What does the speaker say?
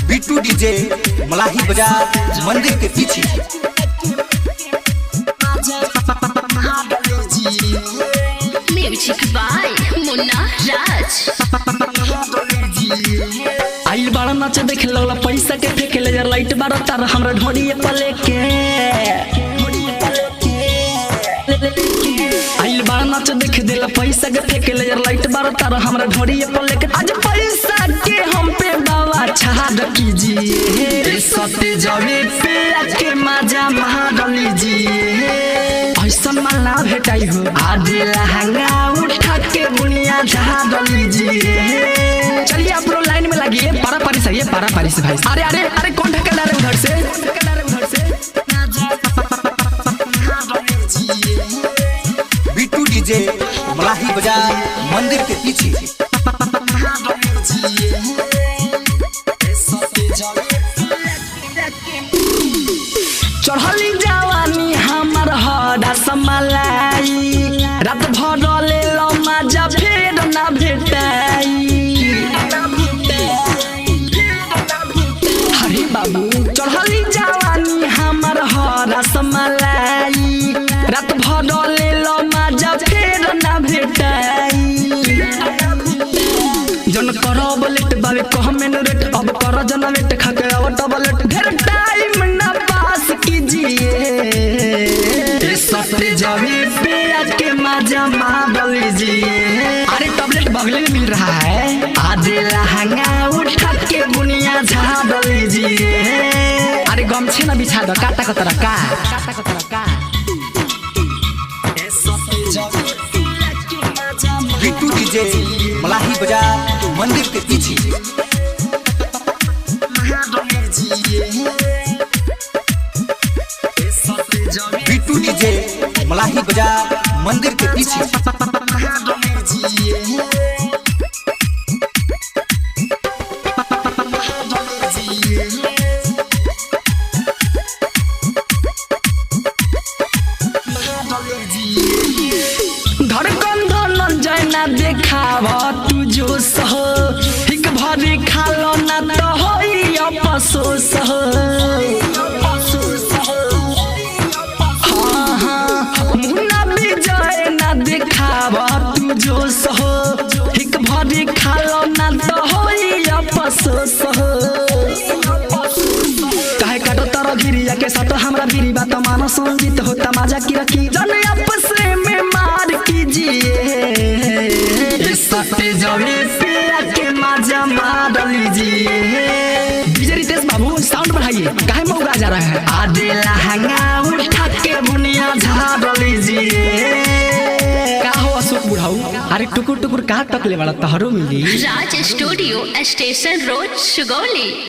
Bittu DJ मलाही बाजार मंदिर के पीछे। म्यूजिक बाय मुन्ना राज। आइल बाड़ा नाच देखे लगला पैसा के फेंके ले लाइट बाड़ा तार हमरा ढोड़िए पले के। आइल बाड़ा नाच देखे देला पैसा के फेंके ले लाइट बाड़ा तार हमरा ढोड़िए पले के। आज पैसा के हम पे बाबा छाड़ कीजिए सते जवे पे के मजा मार लीजिए। ऐसा माला भेटाई हो आज लहंगा उठा के बुनिया झाड़ लीजिए। चलिए आप लोग लाइन में लगिए। पारा पारी सही है, पारा पारी से भाई। अरे अरे अरे कौन ढकेला रहे उधर से? बिट्टू डीजे मलाही बाजार मंदिर के पीछे। चढ़ली जवानी हमार हरा समलाई रात भर ले लो मजा फिर ना भेटाई। हरे बाबू चढ़ली जवानी हमार हरा समलाई रात भर ले लो मजा फिर ना भेटाई। जन करो बलेट बाबे कह मेनू रेट अब करो जन वेट खा के अब डबलेट ढेर टाइम ना पास कीजिए सटे जवे पे आज के मजा मार लीजिए। अरे टैबलेट बगले में मिल रहा है आज लहंगा उठा के बुनिया झाड़ लीजिए। अरे गमछे ना बिछा दो काटा का तरह का। बिट्टू डीजे मलाही बाजार मंदिर के पीछे। बिट्टू डीजे मलाही बाजार मंदिर के पीछे। धड़कन धन जाए ना देखावा तू जो सह हिक भरी खालो ना तो होई अफसोस। हाँ हाँ मुन्ना भी जाए ना देखावा तू जो सह हिक भरी खालो ना तो होई अफसोस। काहे काटो तारा गिरिया के साथ हमरा गिरी बात मानो संगीत होता मजा की रखी जन आपस में मार कीजिए सटे जवे पे के मजा मार लीजिए। डीजे रितेश बाबू साउंड बढ़ाइए काहे मौका जा रहा है। आज लहंगा उठा के बुनिया झाड़ लीजिए। का हो अशोक बुढ़ाऊ? अरे टुकुर टुकुर कहाँ तक ले वाला तहरो मिली। राज स्टूडियो स्टेशन रोड सुगौली।